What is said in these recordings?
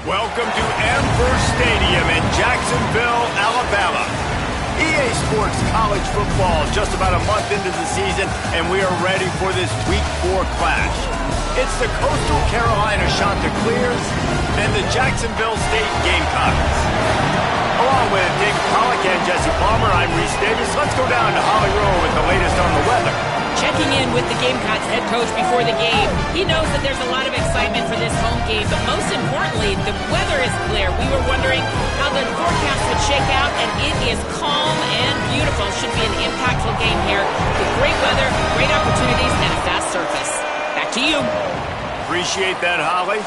Welcome to Amherst Stadium in Jacksonville, Alabama. EA Sports College Football just about a month into the season, and we are ready for this Week 4 clash. It's the Coastal Carolina Chanticleers and the Jacksonville State Gamecocks. Along with Dick Pollock and Jesse Palmer, I'm Reese Davis. Let's go down to Holly Rowe with the latest on the weather. Checking in with the Gamecocks head coach before the game. He knows that there's a lot of excitement for this home game, but most importantly, the weather is clear. We were wondering how the forecast would shake out, and it is calm and beautiful. Should be an impactful game here with great weather, great opportunities, and a fast surface. Back to you. Appreciate that, Holly.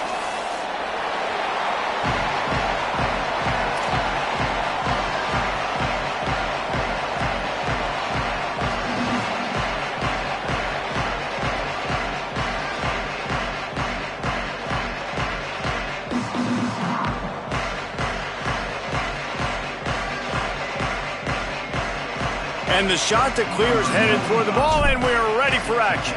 And the Chanticleers headed for the ball, and we are ready for action.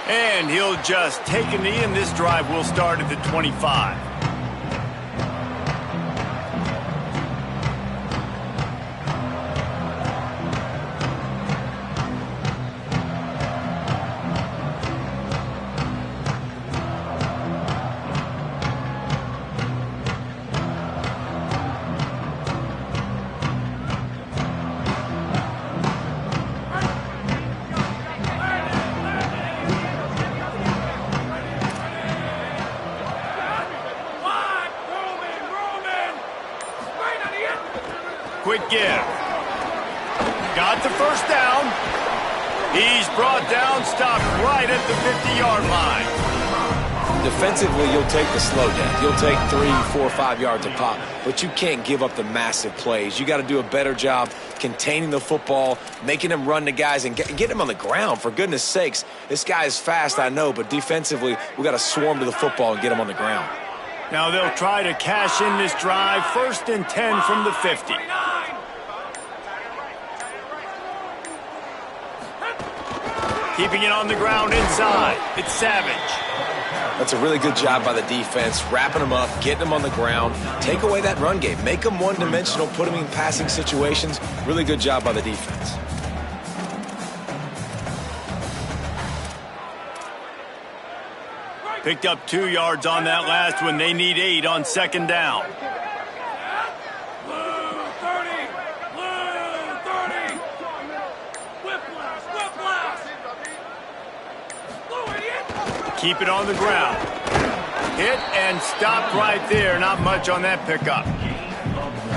And he'll just take a knee, and this drive will start at the 25. Quick give. Got the first down. He's brought down, stopped right at the 50-yard line. Defensively, you'll take the slow down. You'll take 3, 4, 5 yards a pop, but you can't give up the massive plays. You got to do a better job containing the football, making him run the guys, and get him on the ground. For goodness sakes, this guy is fast, I know, but defensively, we got to swarm to the football and get him on the ground. Now they'll try to cash in this drive. 1st and 10 from the 50. Keeping it on the ground inside. It's Savage. That's a really good job by the defense, wrapping them up, getting them on the ground. Take away that run game. Make them one-dimensional, put them in passing situations. Really good job by the defense. Picked up 2 yards on that last one. They need 8 on 2nd down. Keep it on the ground. Hit and stop right there. Not much on that pickup.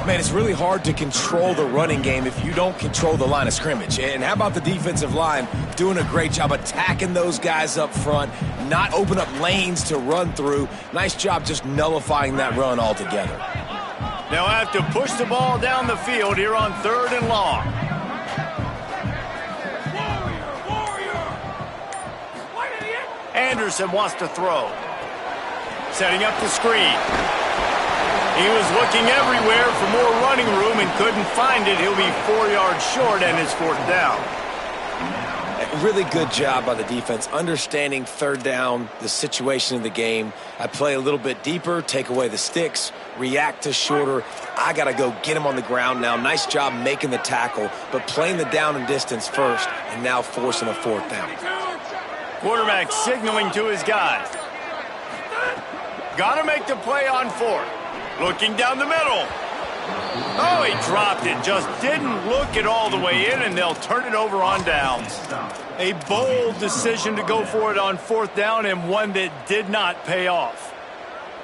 Man, it's really hard to control the running game if you don't control the line of scrimmage. And how about the defensive line doing a great job attacking those guys up front, not open up lanes to run through. Nice job just nullifying that run altogether. They'll have to push the ball down the field here on 3rd and long. Anderson wants to throw. Setting up the screen. He was looking everywhere for more running room and couldn't find it. He'll be 4 yards short, and it's 4th down. A really good job by the defense, understanding 3rd down, the situation of the game. I play a little bit deeper, take away the sticks, react to shorter. I got to go get him on the ground now. Nice job making the tackle, but playing the down and distance first, and now forcing a 4th down. Quarterback signaling to his guys. Got to make the play on 4th. Looking down the middle. Oh, he dropped it. Just didn't look it all the way in, and they'll turn it over on downs. A bold decision to go for it on 4th down, and one that did not pay off.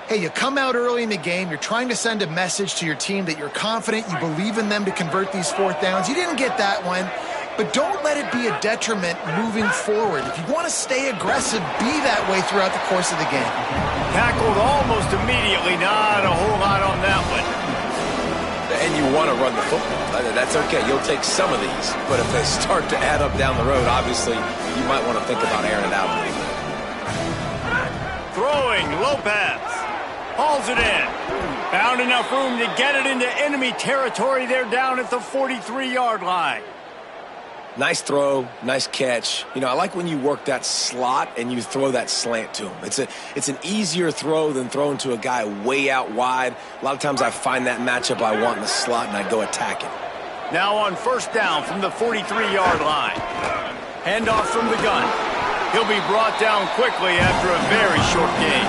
Hey, you come out early in the game, you're trying to send a message to your team that you're confident, you believe in them to convert these 4th downs. You didn't get that one. But don't let it be a detriment moving forward. If you want to stay aggressive, be that way throughout the course of the game. Tackled almost immediately. Not a whole lot on that one. And you want to run the football. That's okay. You'll take some of these. But if they start to add up down the road, obviously, you might want to think about airing it out a little bit. Throwing, Lopez. Hauls it in. Found enough room to get it into enemy territory. They're down at the 43-yard line. Nice throw, nice catch. You know, I like when you work that slot and you throw that slant to him. It's an easier throw than throwing to a guy way out wide. A lot of times I find that matchup I want in the slot and I go attack it. Now on first down from the 43-yard line. Handoff from the gun. He'll be brought down quickly after a very short gain.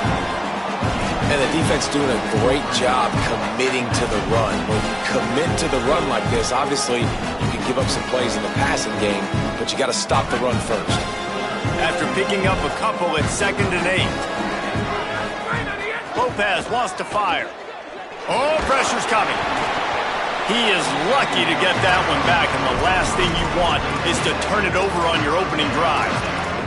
And the defense doing a great job committing to the run. When you commit to the run like this, obviously you can give up some plays in the passing game, but you got to stop the run first. After picking up a couple at 2nd and 8. Lopez wants to fire. Oh, pressure's coming. He is lucky to get that one back, and the last thing you want is to turn it over on your opening drive.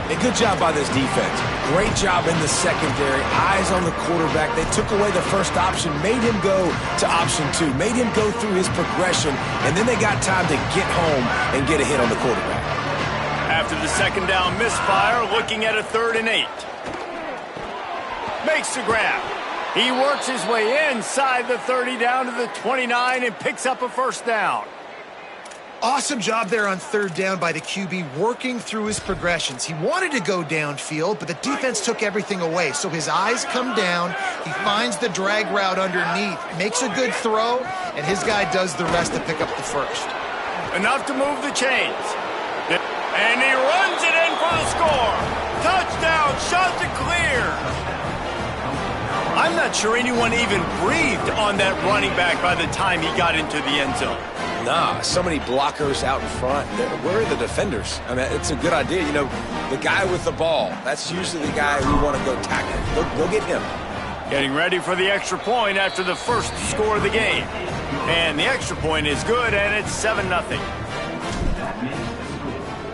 A good job by this defense. Great job in the secondary. Eyes on the quarterback. They took away the first option, made him go to option 2, made him go through his progression, and then they got time to get home and get a hit on the quarterback. After the second down misfire, looking at a 3rd and 8. Makes the grab. He works his way inside the 30 down to the 29 and picks up a first down. Awesome job there on 3rd down by the QB, working through his progressions. He wanted to go downfield, but the defense took everything away. So his eyes come down, he finds the drag route underneath, makes a good throw, and his guy does the rest to pick up the first. Enough to move the chains. And he runs it in for the score. Touchdown, shot to clear. I'm not sure anyone even breathed on that running back by the time he got into the end zone. Nah, so many blockers out in front. Where are the defenders? I mean, it's a good idea. You know, the guy with the ball, that's usually the guy we want to go tackle. Go get him. Getting ready for the extra point after the first score of the game. And the extra point is good, and it's 7-0.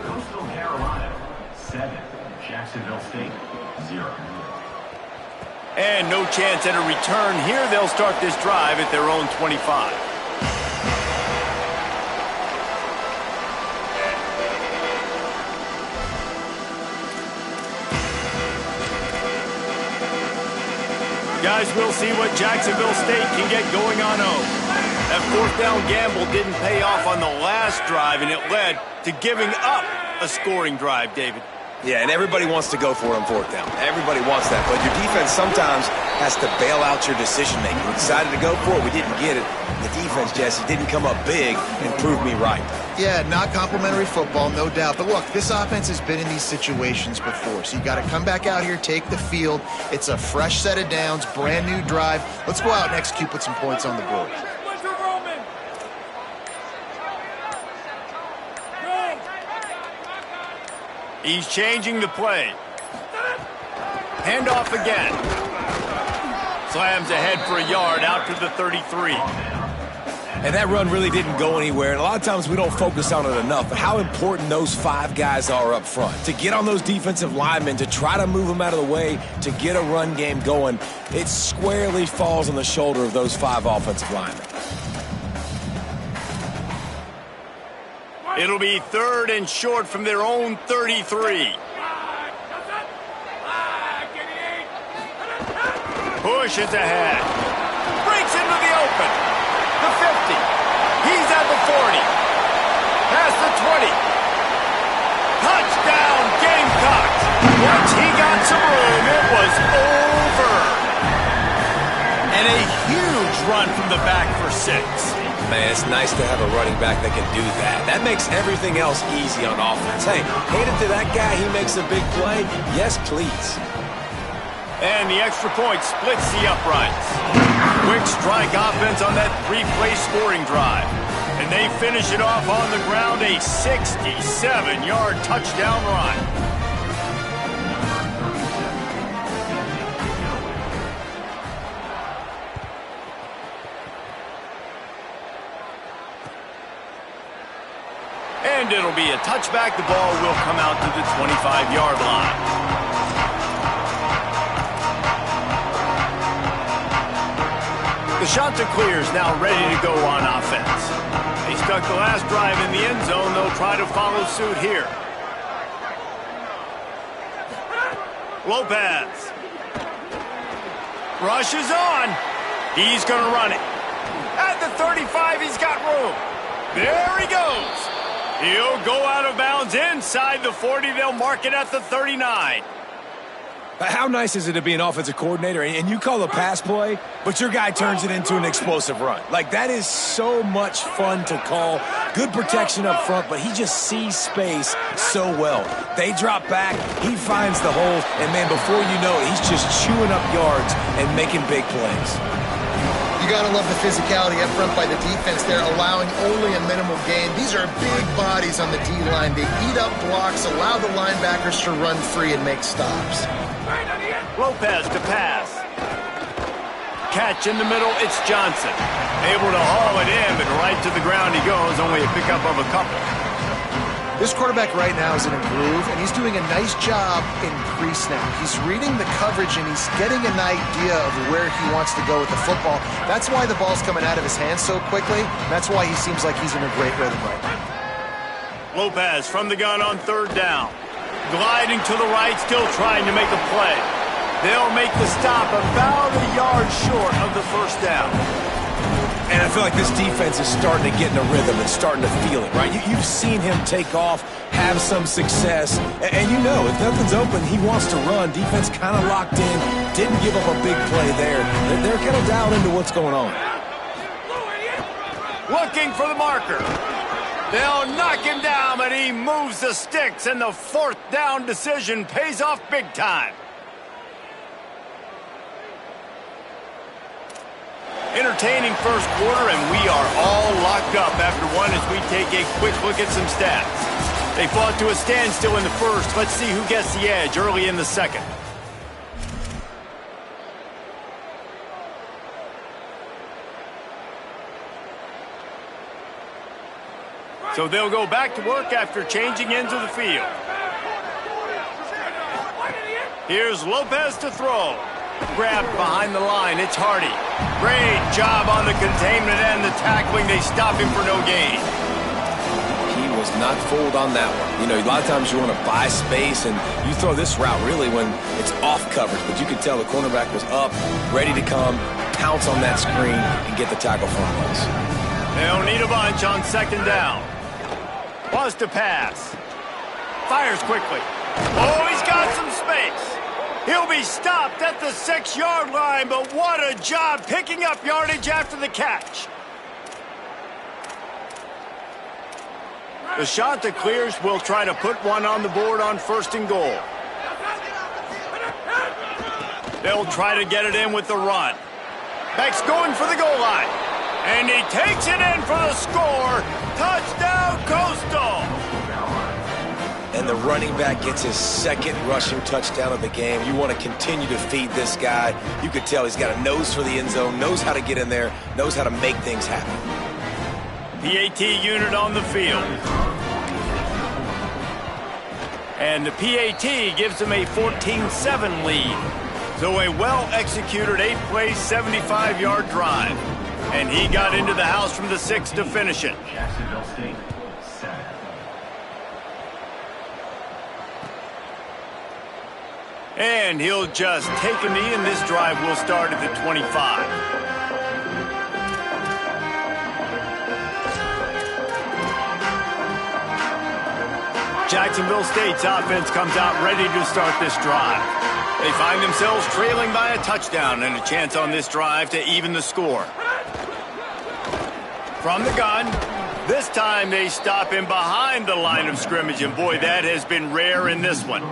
Coastal Carolina, 7. Jacksonville State, 0. And no chance at a return here. They'll start this drive at their own 25. Guys, we'll see what Jacksonville State can get going on home. That 4th down gamble didn't pay off on the last drive, and it led to giving up a scoring drive, David. Yeah, and everybody wants to go for it on 4th down. Everybody wants that, but your defense sometimes has to bail out your decision-making. We decided to go for it. We didn't get it. The defense, Jesse, didn't come up big and prove me right. Yeah, not complimentary football, no doubt. But look, this offense has been in these situations before, so you got to come back out here, take the field. It's a fresh set of downs, brand new drive. Let's go out and execute, put some points on the board. He's changing the play. Handoff again. Slams ahead for a yard out to the 33. And that run really didn't go anywhere. And a lot of times we don't focus on it enough. But how important those 5 guys are up front. To get on those defensive linemen, to try to move them out of the way, to get a run game going, it squarely falls on the shoulder of those 5 offensive linemen. It'll be 3rd and short from their own 33. Pushes ahead. Breaks into the open. The 50. He's at the 40. Past the 20. Touchdown, Gamecocks. Once he got some room, it was over. And a huge run from the back for 6. Man, it's nice to have a running back that can do that. That makes everything else easy on offense. Hey, hand it to that guy, he makes a big play. Yes, please. And the extra point splits the uprights. Quick strike offense on that 3-play scoring drive. And they finish it off on the ground, a 67-yard touchdown run. And it'll be a touchback. The ball will come out to the 25-yard line. The shot to clear is now ready to go on offense. They stuck the last drive in the end zone. They'll try to follow suit here. Lopez. Rushes on. He's going to run it. At the 35, he's got room. There he goes. He'll go out of bounds inside the 40. They'll mark it at the 39. How nice is it to be an offensive coordinator and you call a pass play, but your guy turns it into an explosive run? Like, that is so much fun to call. Good protection up front, but he just sees space so well. They drop back, he finds the hole, and man, before you know it, he's just chewing up yards and making big plays. You got to love the physicality up front by the defense there, allowing only a minimal gain. These are big bodies on the D-line. They eat up blocks, allow the linebackers to run free and make stops. Lopez to pass. Catch in the middle, it's Johnson. Able to haul it in, but right to the ground he goes, only a pickup of a couple. This quarterback right now is in a groove, and he's doing a nice job in pre-snap. He's reading the coverage, and he's getting an idea of where he wants to go with the football. That's why the ball's coming out of his hands so quickly. That's why he seems like he's in a great rhythm right now. Lopez from the gun on third down. Gliding to the right, still trying to make a play. They'll make the stop about a yard short of the first down. And I feel like this defense is starting to get in a rhythm and starting to feel it, right? You've seen him take off, have some success, and you know, if nothing's open, he wants to run. Defense kind of locked in, didn't give up a big play there. They're kind of dialed into what's going on. Looking for the marker. They'll knock him down, but he moves the sticks, and the fourth down decision pays off big time. Entertaining first quarter, and we are all locked up after one as we take a quick look at some stats. They fought to a standstill in the first. Let's see who gets the edge early in the second. So they'll go back to work after changing into the field. Here's Lopez to throw. Grabbed behind the line, it's Hardy. Great job on the containment and the tackling. They stop him for no gain. He was not fooled on that one. You know, a lot of times you want to buy space, and you throw this route really when it's off coverage. But you could tell the cornerback was up, ready to come, pounce on that screen, and get the tackle from us. They'll need a bunch on second down. Wants to pass. Fires quickly. Oh, he's got some space. He'll be stopped at the 6-yard line, but what a job picking up yardage after the catch. The shot that clears will try to put one on the board on first and goal. They'll try to get it in with the run. Beck's going for the goal line. And he takes it in for the score. Touchdown, Coastal. And the running back gets his second rushing touchdown of the game. You want to continue to feed this guy. You could tell he's got a nose for the end zone, knows how to get in there, knows how to make things happen. PAT unit on the field. And the PAT gives them a 14-7 lead. So a well-executed 8-play, 75-yard drive. And he got into the house from the 6 to finish it. Jacksonville State, 7. And he'll just take a knee, and this drive will start at the 25. Jacksonville State's offense comes out ready to start this drive. They find themselves trailing by a touchdown and a chance on this drive to even the score. From the gun, this time they stop him behind the line of scrimmage, and boy, that has been rare in this one.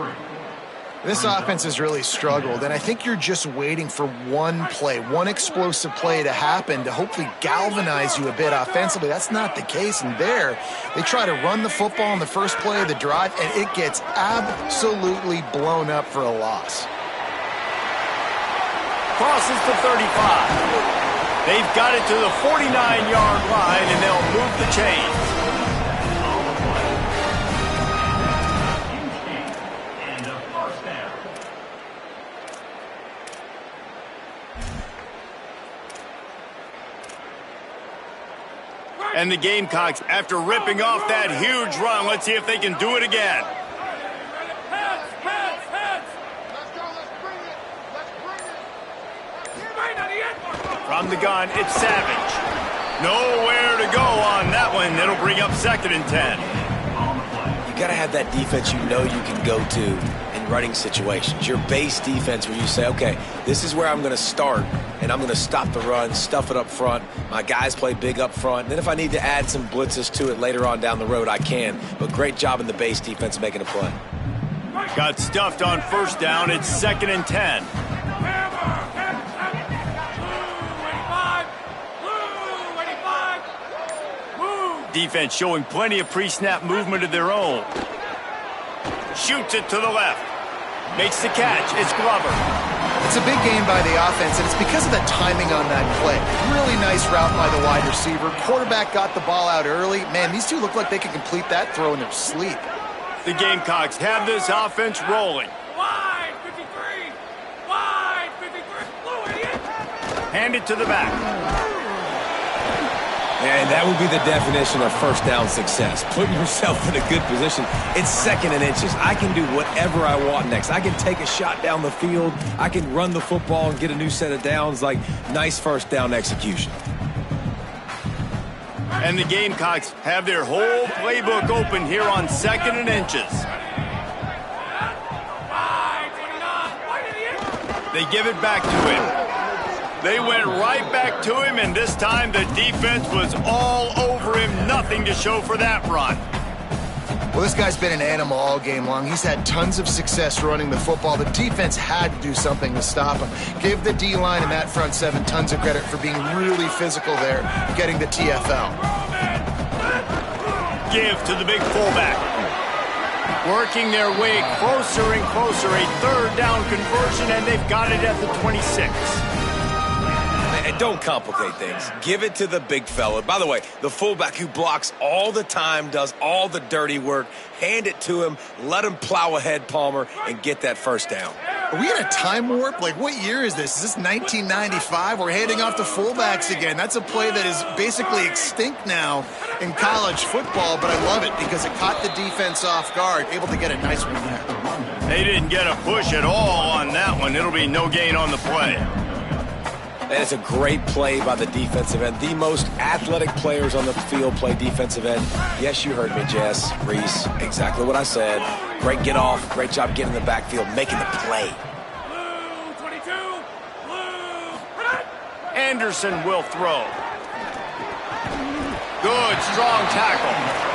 This offense has really struggled, and I think you're just waiting for one play, one explosive play to happen to hopefully galvanize you a bit offensively. That's not the case, and there, they try to run the football in the first play of the drive, and it gets absolutely blown up for a loss. Crosses the 35. They've got it to the 49-yard line, and they'll move the chains. And the Gamecocks, after ripping off that huge run, let's see if they can do it again. From the gun, it's Savage. Nowhere to go on that one. It'll bring up 2nd and 10. on the play. You got to have that defense you know you can go to in running situations. Your base defense where you say, okay, this is where I'm going to start, and I'm going to stop the run, stuff it up front. My guys play big up front. And then if I need to add some blitzes to it later on down the road, I can. But great job in the base defense making a play. Got stuffed on first down. It's 2nd and 10. Defense showing plenty of pre-snap movement of their own. Shoots it to the left. Makes the catch. It's Glover. It's a big game by the offense, and it's because of the timing on that play. Really nice route by the wide receiver. Quarterback got the ball out early. Man, these two look like they could complete that throw in their sleep. The Gamecocks have this offense rolling. Wide 53! Wide 53! Blue idiot! Hand it to the back. And that would be the definition of first down success. Putting yourself in a good position. It's 2nd and inches. I can do whatever I want next. I can take a shot down the field. I can run the football and get a new set of downs. Like, nice first down execution. And the Gamecocks have their whole playbook open here on 2nd and inches. They give it back to him. They went right back to him, and this time the defense was all over him. Nothing to show for that run. Well, this guy's been an animal all game long. He's had tons of success running the football. The defense had to do something to stop him. Give the D-line and that front seven tons of credit for being really physical there, getting the TFL. Give to the big fullback. Working their way closer and closer. A 3rd down conversion, and they've got it at the 26. And don't complicate things. Give it to the big fella. By the way, the fullback who blocks all the time, does all the dirty work. Hand it to him. Let him plow ahead, Palmer, and get that first down. Are we in a time warp? Like, what year is this? Is this 1995? We're handing off to fullbacks again. That's a play that is basically extinct now in college football, but I love it because it caught the defense off guard, able to get a nice one there. They didn't get a push at all on that one. It'll be no gain on the play. And it's a great play by the defensive end. The most athletic players on the field play defensive end. Yes, you heard me, Jess, Reese. Exactly what I said. Great get off. Great job getting in the backfield, making the play. Blue 22! Blue! Anderson will throw. Good, strong tackle.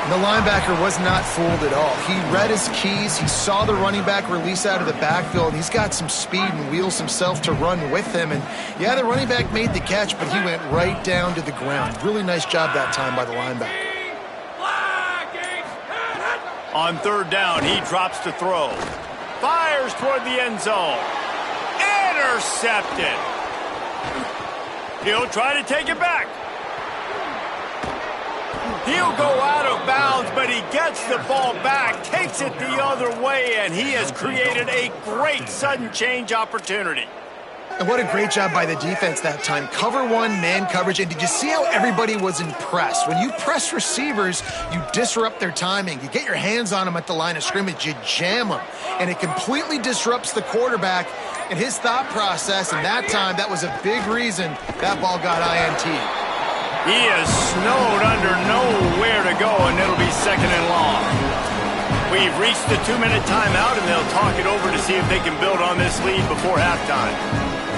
The linebacker was not fooled at all. He read his keys. He saw the running back release out of the backfield. He's got some speed and wheels himself to run with him. And, yeah, the running back made the catch, but he went right down to the ground. Really nice job that time by the linebacker. On 3rd down, he drops to throw. Fires toward the end zone. Intercepted. He'll try to take it back. He'll go out of bounds, but he gets the ball back, takes it the other way, and he has created a great sudden change opportunity. And what a great job by the defense that time. Cover one, man coverage. And did you see how everybody was impressed? When you press receivers, you disrupt their timing. You get your hands on them at the line of scrimmage. You jam them. And it completely disrupts the quarterback and his thought process. And that time, that was a big reason that ball got INT. He is snowed under, nowhere to go, and it'll be 2nd and long. We've reached the 2-minute timeout, and they'll talk it over to see if they can build on this lead before halftime.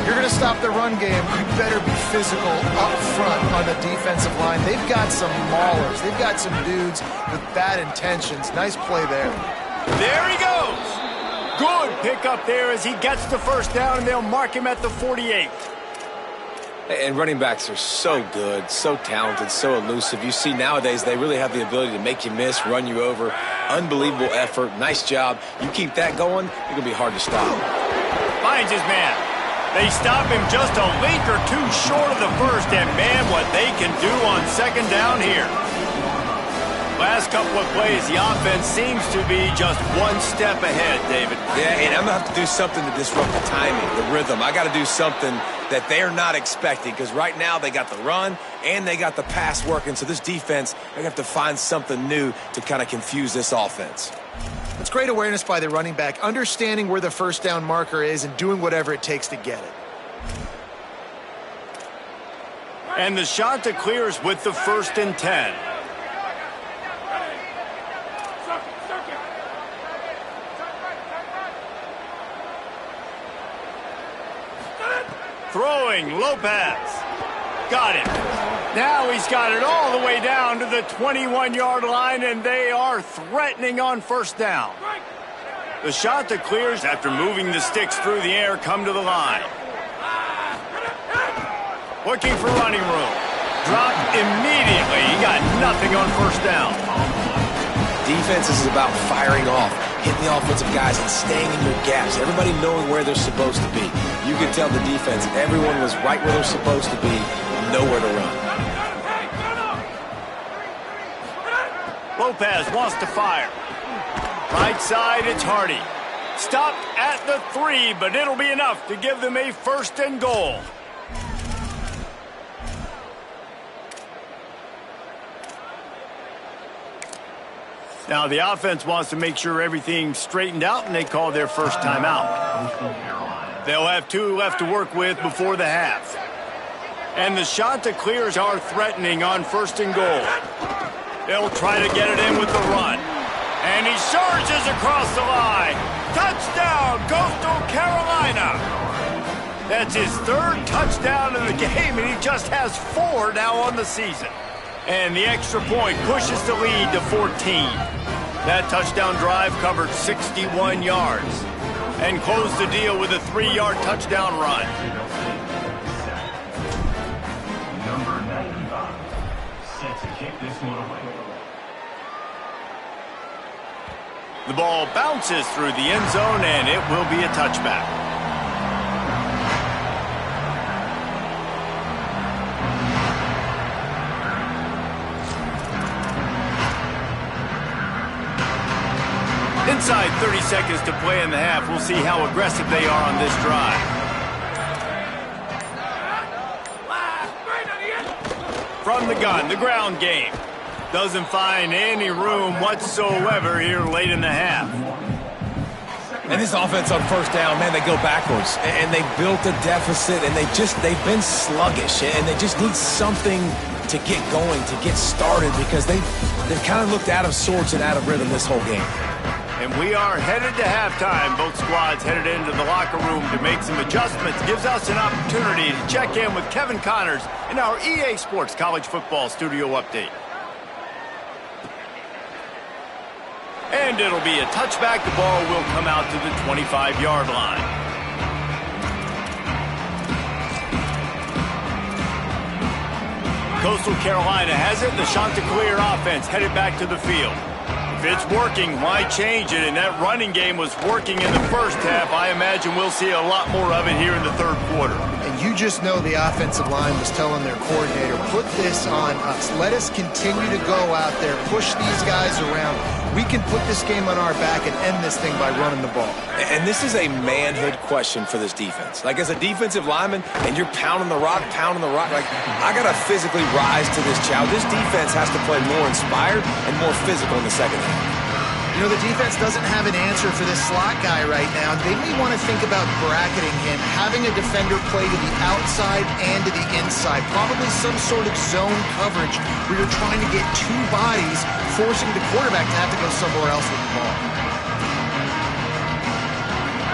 You're going to stop the run game. You better be physical up front on the defensive line. They've got some maulers. They've got some dudes with bad intentions. Nice play there. There he goes. Good pickup there as he gets the first down, and they'll mark him at the 48. And running backs are so good, so talented, so elusive. You see nowadays they really have the ability to make you miss, run you over. Unbelievable effort. Nice job. You keep that going, you're going to be hard to stop. Finds his man. They stop him just a link or two short of the first, and man, what they can do on 2nd down here. Last couple of plays, the offense seems to be just one step ahead, David. Yeah, and I'm going to have to do something to disrupt the timing, the rhythm. I got to do something that they're not expecting, because right now they got the run and they got the pass working. So this defense, they have to find something new to kind of confuse this offense. It's great awareness by the running back, understanding where the first down marker is and doing whatever it takes to get it. And the shot to clear is with the 1st and 10. Throwing, Lopez. Got it. Now he's got it all the way down to the 21-yard line, and they are threatening on first down. The shot that clears after moving the sticks through the air come to the line. Looking for running room. Dropped immediately. He got nothing on first down. Defense is about firing off, hitting the offensive guys and staying in your gaps. Everybody knowing where they're supposed to be. You can tell the defense, everyone was right where they're supposed to be, nowhere to run. Lopez wants to fire. Right side, it's Hardy. Stopped at the 3, but it'll be enough to give them a first and goal. Now the offense wants to make sure everything's straightened out, and they call their first timeout. They'll have 2 left to work with before the half. And the shot that clears are threatening on first and goal. They'll try to get it in with the run. And he surges across the line. Touchdown, Coastal Carolina. That's his 3rd touchdown of the game, and he just has 4 now on the season. And the extra point pushes the lead to 14. That touchdown drive covered 61 yards and closed the deal with a 3-yard touchdown run. Number 95, set to kick this one away. The ball bounces through the end zone, and it will be a touchback. Inside 30 seconds to play in the half. We'll see how aggressive they are on this drive. From the gun, the ground game. Doesn't find any room whatsoever here late in the half. And this offense on first down, man, they go backwards. And they built a deficit, and they've been sluggish. And they just need something to get going, to get started, because they've kind of looked out of sorts and out of rhythm this whole game. And we are headed to halftime. Both squads headed into the locker room to make some adjustments. Gives us an opportunity to check in with Kevin Connors in our EA Sports College Football Studio Update. And it'll be a touchback. The ball will come out to the 25-yard line. Coastal Carolina has it. The Chanticleer offense headed back to the field. If it's working, why change it? And that running game was working in the first half. I imagine we'll see a lot more of it here in the third quarter. And you just know the offensive line was telling their coordinator, put this on us. Let us continue to go out there, push these guys around. We can put this game on our back and end this thing by running the ball. And this is a manhood question for this defense. Like, as a defensive lineman, and you're pounding the rock, like, I got to physically rise to this challenge. This defense has to play more inspired and more physical in the second half. You know, the defense doesn't have an answer for this slot guy right now. They may want to think about bracketing him, having a defender play to the outside and to the inside. Probably some sort of zone coverage where you're trying to get 2 bodies, forcing the quarterback to have to go somewhere else with the ball.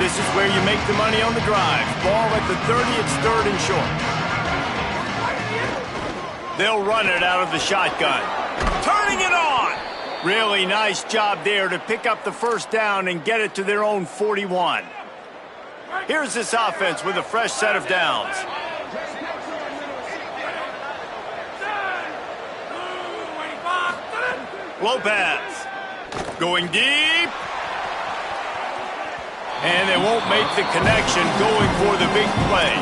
This is where you make the money on the drive. Ball at the 30, it's 3rd and short. They'll run it out of the shotgun. Turning it on! Really nice job there to pick up the first down and get it to their own 41. Here's this offense with a fresh set of downs. Lopez going deep. And they won't make the connection, going for the big play.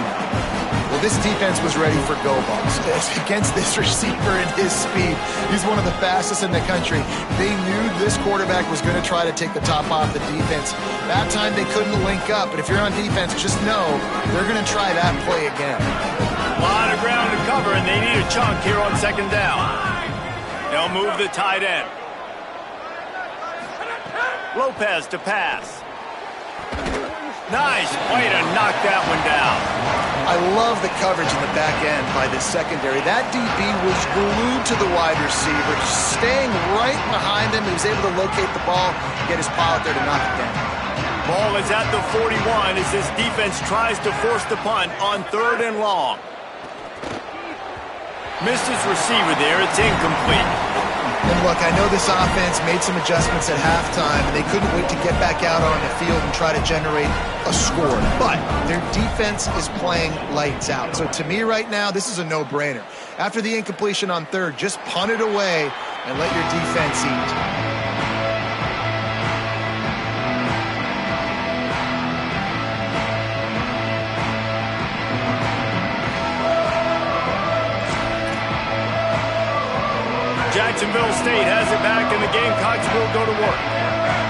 Well, this defense was ready for go balls. Against this receiver and his speed, he's one of the fastest in the country. They knew this quarterback was going to try to take the top off the defense. That time they couldn't link up, but if you're on defense, just know they're going to try that play again. A lot of ground to cover, and they need a chunk here on second down. They'll move the tight end. Lopez to pass. Nice way to knock that one down. I love the coverage in the back end by the secondary. That DB was glued to the wide receiver, staying right behind him. He was able to locate the ball, get his paw out there to knock it down. Ball is at the 41 as this defense tries to force the punt on 3rd and long. Missed his receiver there. It's incomplete. And look, I know this offense made some adjustments at halftime, and they couldn't wait to get back out on the field and try to generate a score. But their defense is playing lights out. So to me right now, this is a no-brainer. After the incompletion on 3rd, just punt it away and let your defense eat. Jacksonville State has it back, and the Gamecocks will go to work.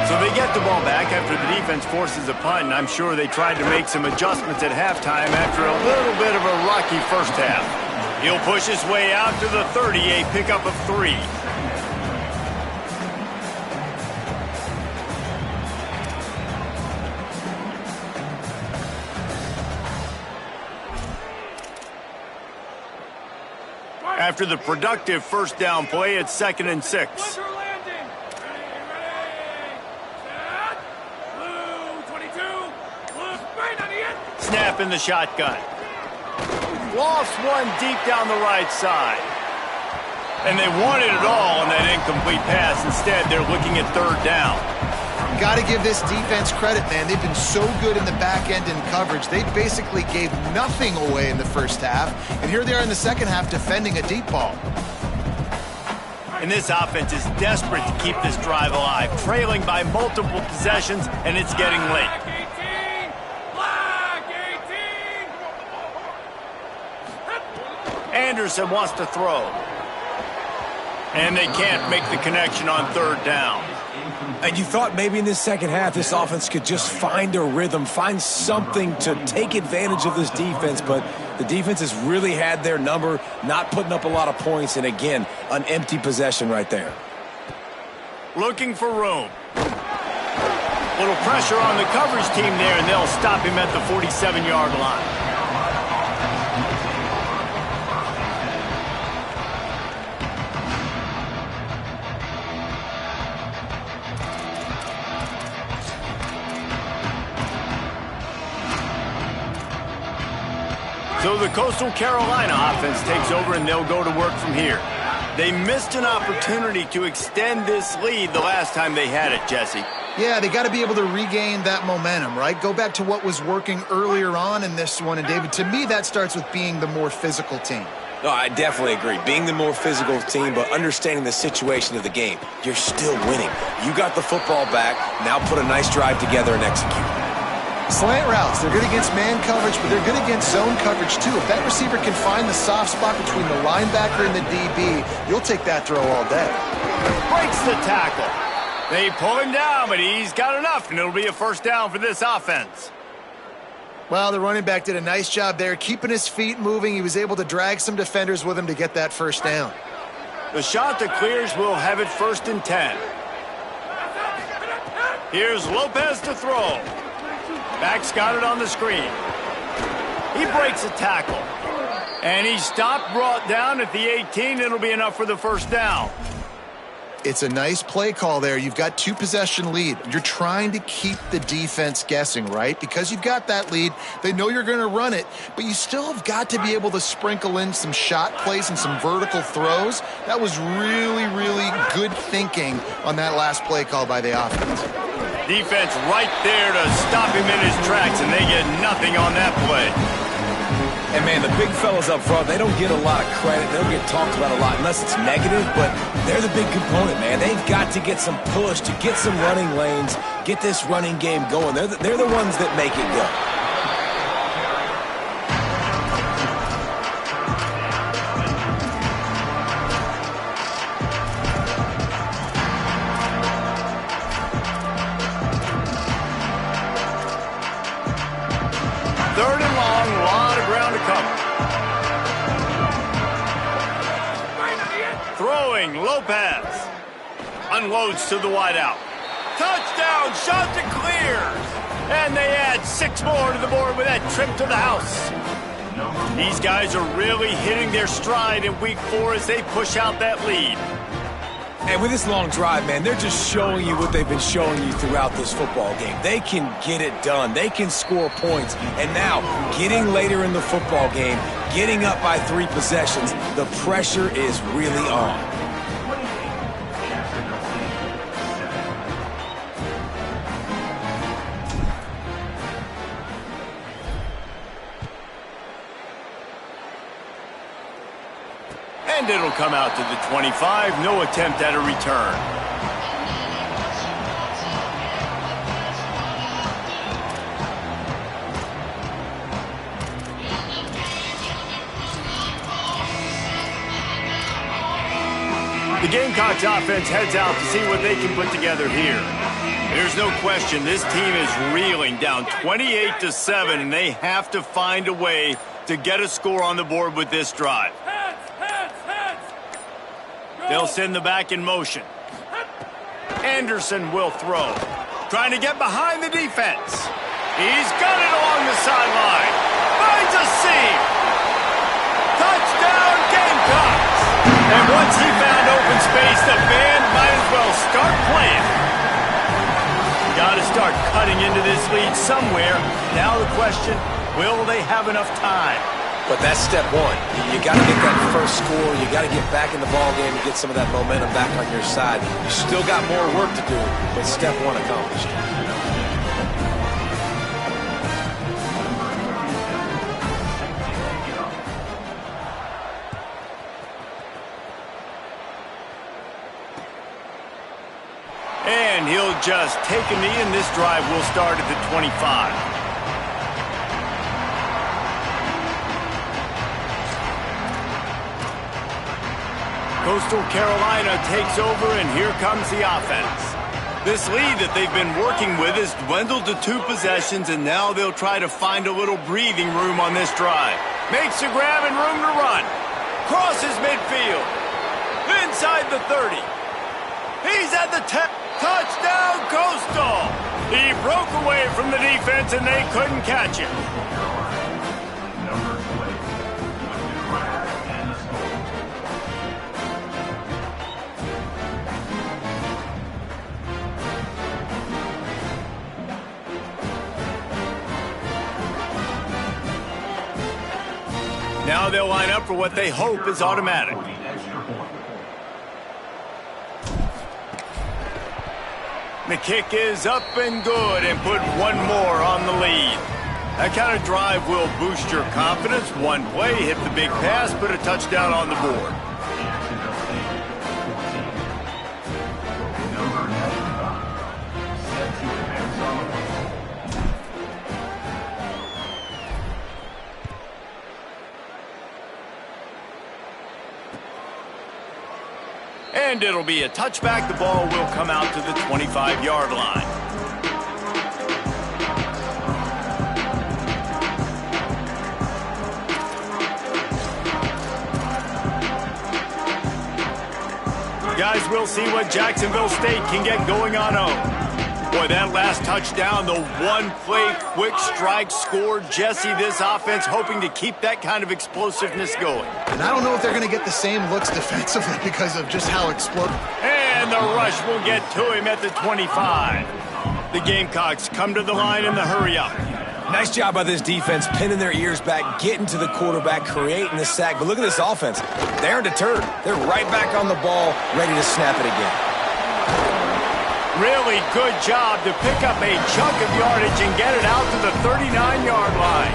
So they get the ball back after the defense forces a punt, and I'm sure they tried to make some adjustments at halftime after a little bit of a rocky first half. He'll push his way out to the 30, a pickup of 3. After the productive first down play, it's 2nd and 6. Winter landing. Ready. Set. Blue 22. Blue right on the end. Snap in the shotgun. Lost one deep down the right side. And they wanted it all on that incomplete pass. Instead, they're looking at 3rd down. Got to give this defense credit, man. They've been so good in the back end in coverage. They basically gave nothing away in the first half, and here they are in the second half defending a deep ball. And this offense is desperate to keep this drive alive, trailing by multiple possessions, and it's getting late. Black 18. Anderson wants to throw. And they can't make the connection on 3rd down. And you thought maybe in this second half this offense could just find a rhythm, find something to take advantage of this defense, but the defense has really had their number, not putting up a lot of points, and again, an empty possession right there. Looking for room. Little pressure on the coverage team there, and they'll stop him at the 47-yard line. So the Coastal Carolina offense takes over, and they'll go to work from here. They missed an opportunity to extend this lead the last time they had it, Jesse. Yeah, they got to be able to regain that momentum, right? Go back to what was working earlier on in this one. And, David, to me, that starts with being the more physical team. No, I definitely agree. Being the more physical team, but understanding the situation of the game. You're still winning. You got the football back. Now put a nice drive together and execute. Slant routes, they're good against man coverage, but they're good against zone coverage too. If that receiver can find the soft spot between the linebacker and the DB, you'll take that throw all day. Breaks the tackle. They pull him down, but he's got enough, and it'll be a first down for this offense. Well, the running back did a nice job there, keeping his feet moving. He was able to drag some defenders with him to get that first down. The shot that clears will have it 1st and 10. Here's Lopez to throw. Back's got it on the screen. He breaks a tackle. And he's stopped, brought down at the 18. It'll be enough for the first down. It's a nice play call there. You've got 2-possession lead. You're trying to keep the defense guessing, right? Because you've got that lead, they know you're going to run it, but you still have got to be able to sprinkle in some shot plays and some vertical throws. That was really, really good thinking on that last play call by the offense. Defense right there to stop him in his tracks, and they get nothing on that play. And, man, the big fellas up front, they don't get a lot of credit. They don't get talked about a lot unless it's negative, but they're the big component, man. They've got to get some push to get some running lanes, get this running game going. They're the ones that make it go. Lopez unloads to the wideout. Touchdown, shot to clears. And they add 6 more to the board with that trip to the house. These guys are really hitting their stride in week 4 as they push out that lead. And with this long drive, man, they're just showing you what they've been showing you throughout this football game. They can get it done. They can score points. And now, getting later in the football game, getting up by 3 possessions, the pressure is really on. And it'll come out to the 25. No attempt at a return. The Gamecocks offense heads out to see what they can put together here. There's no question this team is reeling, down 28-7, and they have to find a way to get a score on the board with this drive. They'll send the back in motion. Anderson will throw. Trying to get behind the defense. He's got it along the sideline. Finds a seam. Touchdown, Gamecocks. And once he found open space, the band might as well start playing. Got to start cutting into this lead somewhere. Now the question, will they have enough time? But that's step one. You got to get that first score. You got to get back in the ball game and get some of that momentum back on your side. You still got more work to do, but step one accomplished. And he'll just take a knee, and this drive will start at the 25. Coastal Carolina takes over, and here comes the offense. This lead that they've been working with has dwindled to 2 possessions, and now they'll try to find a little breathing room on this drive. Makes a grab and room to run. Crosses midfield. Inside the 30. He's at the 10. Touchdown, Coastal! He broke away from the defense, and they couldn't catch him. Now they'll line up for what they hope is automatic. The kick is up and good, and put one more on the lead. That kind of drive will boost your confidence. One play, hit the big pass, put a touchdown on the board. And it'll be a touchback. The ball will come out to the 25-yard line. Guys, we'll see what Jacksonville State can get going on home. Boy, that last touchdown, the one-play quick strike score. Jesse, this offense hoping to keep that kind of explosiveness going. And I don't know if they're going to get the same looks defensively because of just how explosive. And the rush will get to him at the 25. The Gamecocks come to the line in the hurry-up. Nice job by this defense, pinning their ears back, getting to the quarterback, creating the sack. But look at this offense. They aren't deterred. They're right back on the ball, ready to snap it again. Really good job to pick up a chunk of yardage and get it out to the 39-yard line.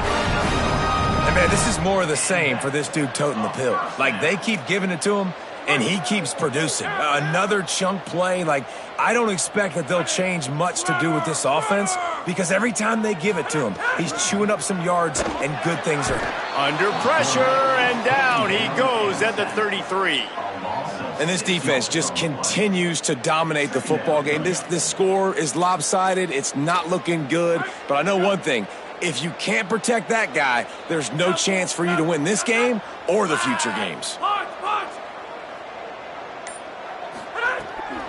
And man, this is more of the same for this dude toting the pill. Like, they keep giving it to him, and he keeps producing. Another chunk play. Like, I don't expect that they'll change much to do with this offense because every time they give it to him, he's chewing up some yards, and good things are under pressure, and down he goes at the 33. And this defense just continues to dominate the football game. This score is lopsided. It's not looking good. But I know one thing. If you can't protect that guy, there's no chance for you to win this game or the future games.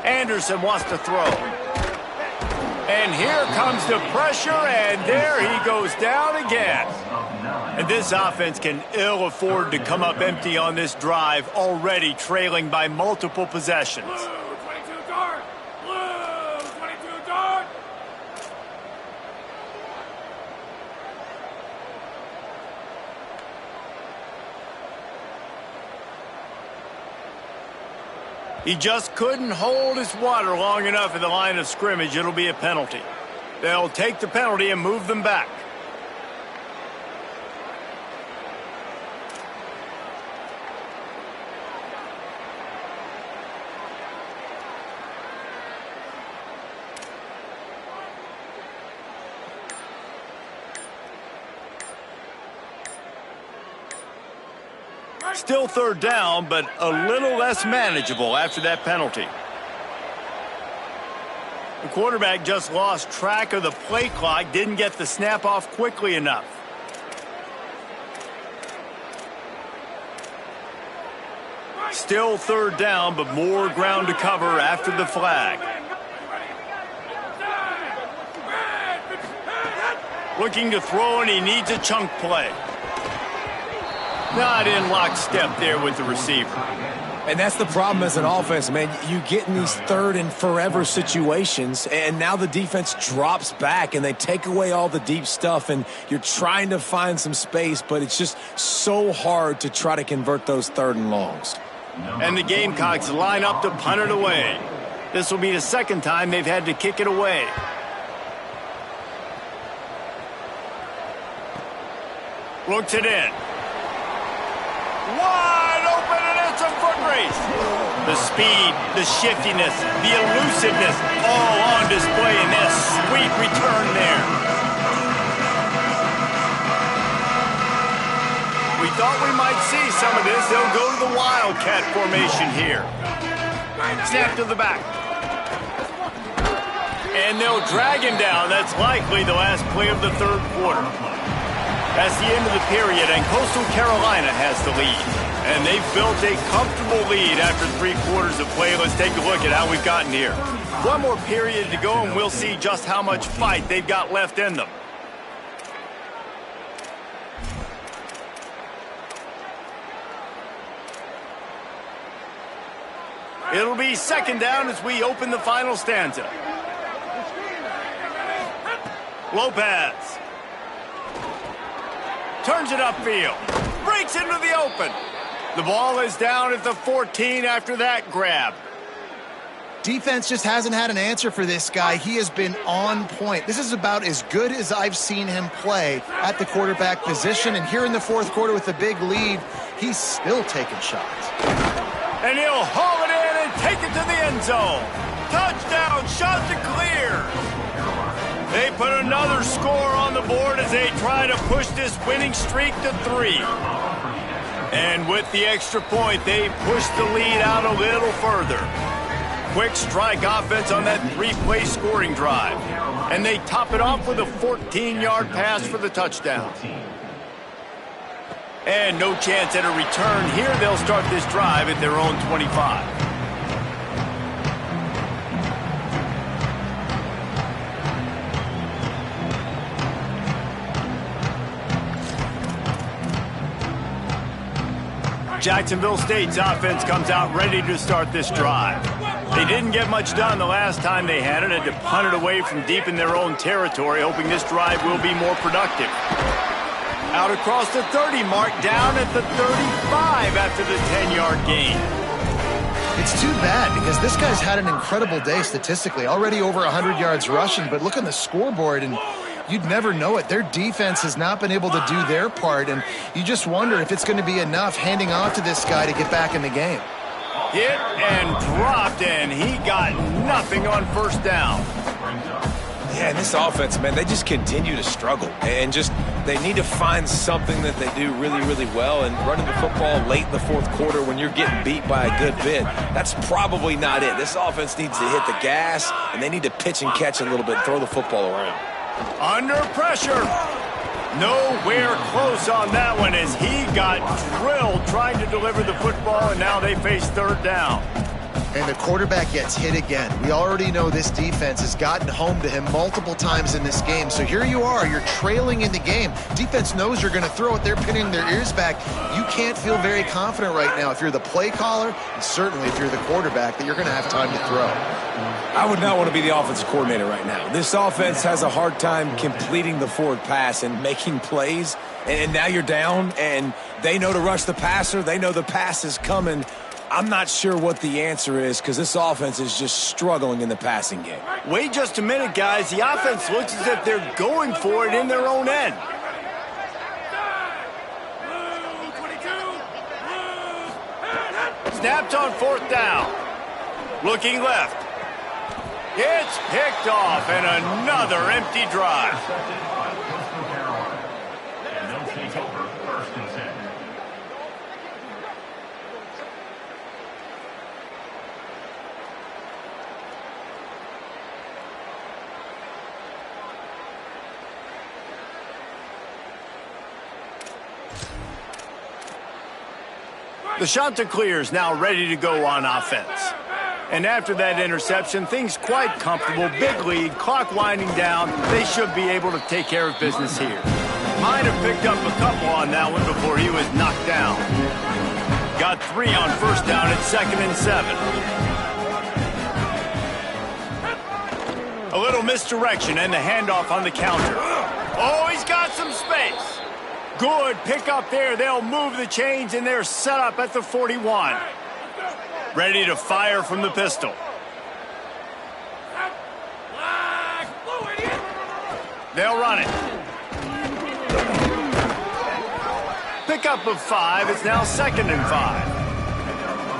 Anderson wants to throw. And here comes the pressure, and there he goes down again. And this offense can ill afford to come up empty on this drive, already trailing by multiple possessions. He just couldn't hold his water long enough at the line of scrimmage. It'll be a penalty. They'll take the penalty and move them back. Still third down, but a little less manageable after that penalty. The quarterback just lost track of the play clock, didn't get the snap off quickly enough. Still third down, but more ground to cover after the flag. Looking to throw, and he needs a chunk play. Not in lockstep there with the receiver. And that's the problem as an offense, man. You get in these third and forever situations, and now the defense drops back, and they take away all the deep stuff, and you're trying to find some space, but it's just so hard to try to convert those third and longs. And the Gamecocks line up to punt it away. This will be the second time they've had to kick it away. Looks it in. Wide open, and it's a foot race. The speed, the shiftiness, the elusiveness, all on display in this sweet return there. We thought we might see some of this. They'll go to the Wildcat formation here. Snap to the back. And they'll drag him down. That's likely the last play of the third quarter. That's the end of the period, and Coastal Carolina has the lead. And they've built a comfortable lead after 3 quarters of play. Let's take a look at how we've gotten here. One more period to go, and we'll see just how much fight they've got left in them. It'll be second down as we open the final stanza. Lopez. Turns it upfield. Breaks into the open. The ball is down at the 14 after that grab. Defense just hasn't had an answer for this guy. He has been on point. This is about as good as I've seen him play at the quarterback position. And here in the fourth quarter with a big lead, he's still taking shots. And he'll haul it in and take it to the end zone. Touchdown, shot to clear. They put another score on the board as they try to push this winning streak to 3. And with the extra point, they push the lead out a little further. Quick strike offense on that 3-play scoring drive. And they top it off with a 14-yard pass for the touchdown. And no chance at a return here. They'll start this drive at their own 25. Jacksonville State's offense comes out ready to start this drive. They didn't get much done the last time they had it. Had to punt it away from deep in their own territory, hoping this drive will be more productive. Out across the 30 mark, down at the 35 after the 10-yard gain. It's too bad because this guy's had an incredible day statistically. Already over 100 yards rushing, but look on the scoreboard and you'd never know it. Their defense has not been able to do their part, and you just wonder if it's going to be enough handing off to this guy to get back in the game. Hit and dropped, and he got nothing on first down. Yeah, and this offense, man, they just continue to struggle. And just they need to find something that they do really, really well. And running the football late in the fourth quarter when you're getting beat by a good bit, that's probably not it. This offense needs to hit the gas, and they need to pitch and catch a little bit, throw the football around. Under pressure. Nowhere close on that one as he got drilled trying to deliver the football, and now they face third down. And the quarterback gets hit again. We already know this defense has gotten home to him multiple times in this game. So here you are, you're trailing in the game. Defense knows you're going to throw it. They're pinning their ears back. You can't feel very confident right now if you're the play caller, and certainly if you're the quarterback, that you're going to have time to throw. I would not want to be the offensive coordinator right now. This offense has a hard time completing the forward pass and making plays. And now you're down, and they know to rush the passer. They know the pass is coming. I'm not sure what the answer is because this offense is just struggling in the passing game. Wait just a minute, guys. The offense looks as if they're going for it in their own end. Snapped on 4th down. Looking left. It's picked off, and another empty drive. And they'll take over 1st and 10. The Chanticleers now ready to go on offense. And after that interception, things quite comfortable. Big lead, clock winding down. They should be able to take care of business here. Might have picked up a couple on that one before he was knocked down. Got 3 on 1st down at 2nd and 7. A little misdirection and the handoff on the counter. Oh, he's got some space. Good pickup there. They'll move the chains, and they're set up at the 41. Ready to fire from the pistol. They'll run it. Pickup of 5. It's now 2nd and 5.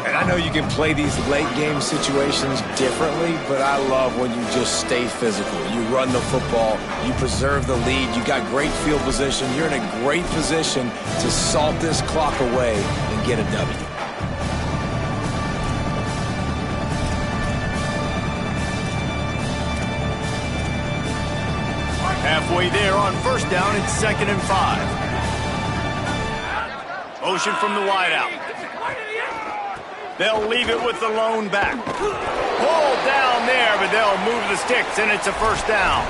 And I know you can play these late game situations differently, but I love when you just stay physical. You run the football, you preserve the lead, you got great field position, you're in a great position to salt this clock away and get a W. Halfway there on 1st down, it's 2nd and 5. Motion from the wideout. They'll leave it with the lone back. Pulled down there, but they'll move the sticks, and it's a 1st down.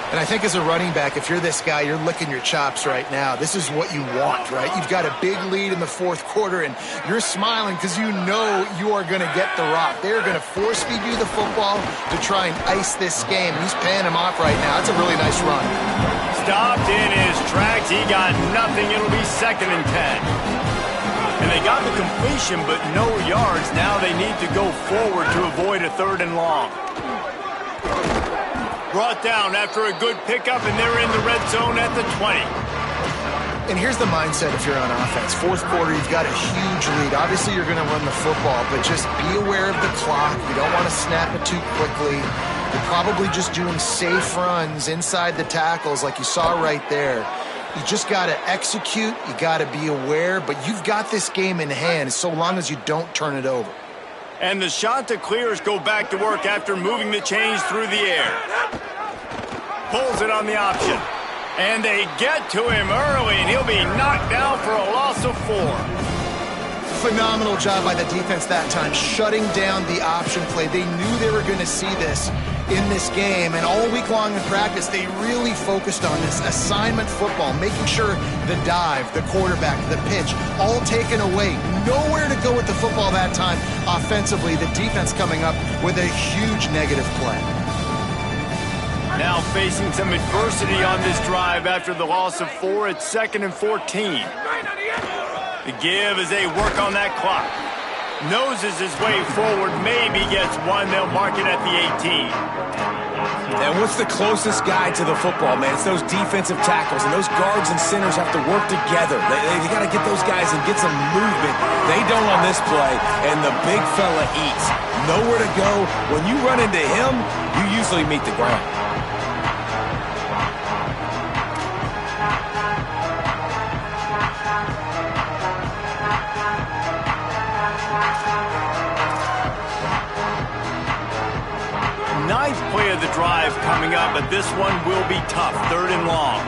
And I think as a running back, if you're this guy, you're licking your chops right now. This is what you want, right? You've got a big lead in the 4th quarter, and you're smiling because you know you are going to get the rock. They're going to force-feed you the football to try and ice this game. He's paying him off right now. It's a really nice run. Stopped in his tracks. He got nothing. It'll be 2nd and 10. And they got the completion, but no yards. Now they need to go forward to avoid a 3rd and long. Brought down after a good pickup, and they're in the red zone at the 20. And here's the mindset if you're on offense. 4th quarter, you've got a huge lead. Obviously, you're going to run the football, but just be aware of the clock. You don't want to snap it too quickly. You're probably just doing safe runs inside the tackles like you saw right there. You just got to execute. You got to be aware, but you've got this game in hand so long as you don't turn it over. And the Chanticleers go back to work after moving the chains through the air. Pulls it on the option. And they get to him early, and he'll be knocked down for a loss of 4. Phenomenal job by the defense that time, shutting down the option play. They knew they were going to see this in this game, and all week long in practice, they really focused on this assignment football, making sure the dive, the quarterback, the pitch, all taken away. Nowhere to go with the football that time offensively. The defense coming up with a huge negative play. Now facing some adversity on this drive after the loss of 4 at 2nd and 14. The give as they work on that clock. Noses his way forward, maybe gets 1. They'll mark it at the 18. And what's the closest guy to the football, man? It's those defensive tackles, and those guards and centers have to work together. They got to get those guys and get some movement. They don't on this play, and the big fella eats. Nowhere to go. When you run into him, you usually meet the ground. Ninth play of the drive coming up, but this one will be tough. 3rd and long.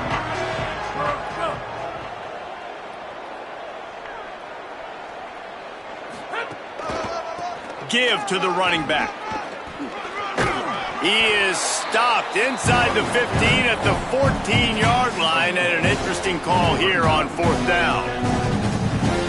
Give to the running back. He is stopped inside the 15 at the 14-yard line, and an interesting call here on 4th down.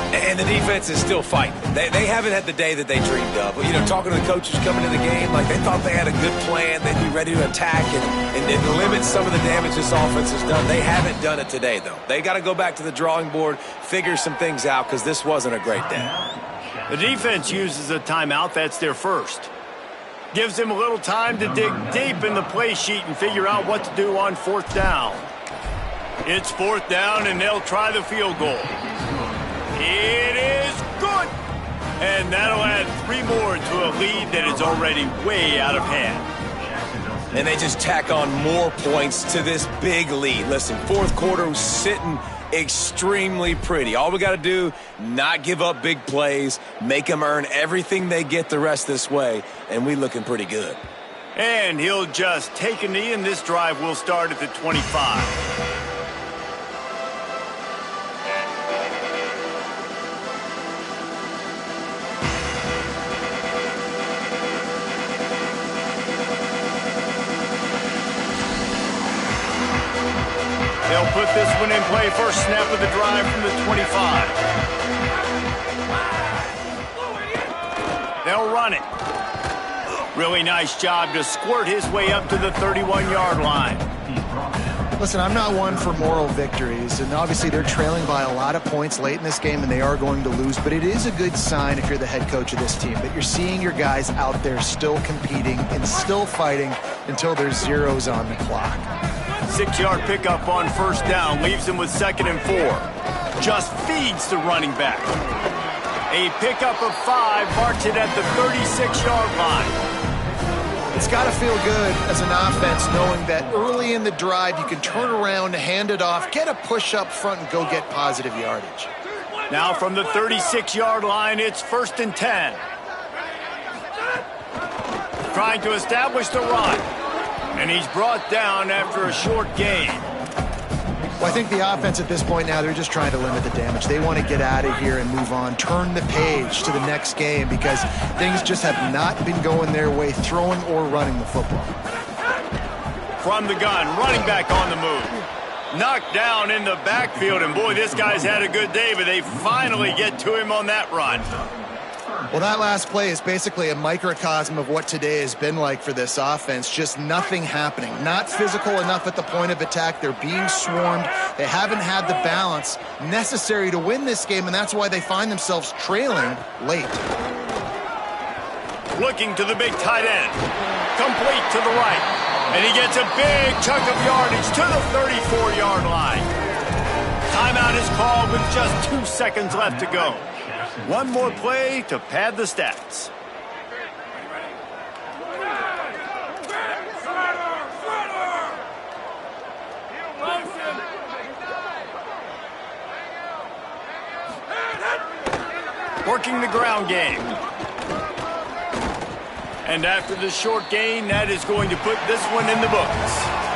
And the defense is still fighting. They haven't had the day that they dreamed of. You know, talking to the coaches coming into the game, like they thought they had a good plan. They'd be ready to attack and limit some of the damage this offense has done. They haven't done it today, though. They got to go back to the drawing board, figure some things out, because this wasn't a great day. The defense uses a timeout. That's their first. Gives them a little time to dig deep in the play sheet and figure out what to do on fourth down. It's fourth down, and they'll try the field goal. It is good! And that'll add 3 more to a lead that is already way out of hand. And they just tack on more points to this big lead. Listen, fourth quarter was sitting extremely pretty. All we got to do, not give up big plays, make them earn everything they get the rest this way, and we looking pretty good. And he'll just take a knee, and this drive will start at the 25. They'll put this one in play. First snap of the drive from the 25. They'll run it. Really nice job to squirt his way up to the 31-yard line. Listen, I'm not one for moral victories, and obviously they're trailing by a lot of points late in this game, and they are going to lose, but it is a good sign if you're the head coach of this team that you're seeing your guys out there still competing and still fighting until there's zeros on the clock. 6-yard pickup on first down leaves him with 2nd and 4. Just feeds the running back. A pickup of 5 marks it at the 36-yard line. It's got to feel good as an offense knowing that early in the drive you can turn around, hand it off, get a push up front, and go get positive yardage. Now from the 36-yard line, it's 1st and 10. Trying to establish the run. And he's brought down after a short gain. Well, I think the offense at this point now, they're just trying to limit the damage. They want to get out of here and move on, turn the page to the next game because things just have not been going their way, throwing or running the football. From the gun, running back on the move. Knocked down in the backfield, and boy, this guy's had a good day, but they finally get to him on that run. Well, that last play is basically a microcosm of what today has been like for this offense. Just nothing happening. Not physical enough at the point of attack. They're being swarmed. They haven't had the balance necessary to win this game, and that's why they find themselves trailing late. Looking to the big tight end. Complete to the right. And he gets a big chunk of yardage to the 34-yard line. Timeout is called with just 2 seconds left to go. One more play to pad the stats. Working the ground game. And after the short gain, that is going to put this one in the books.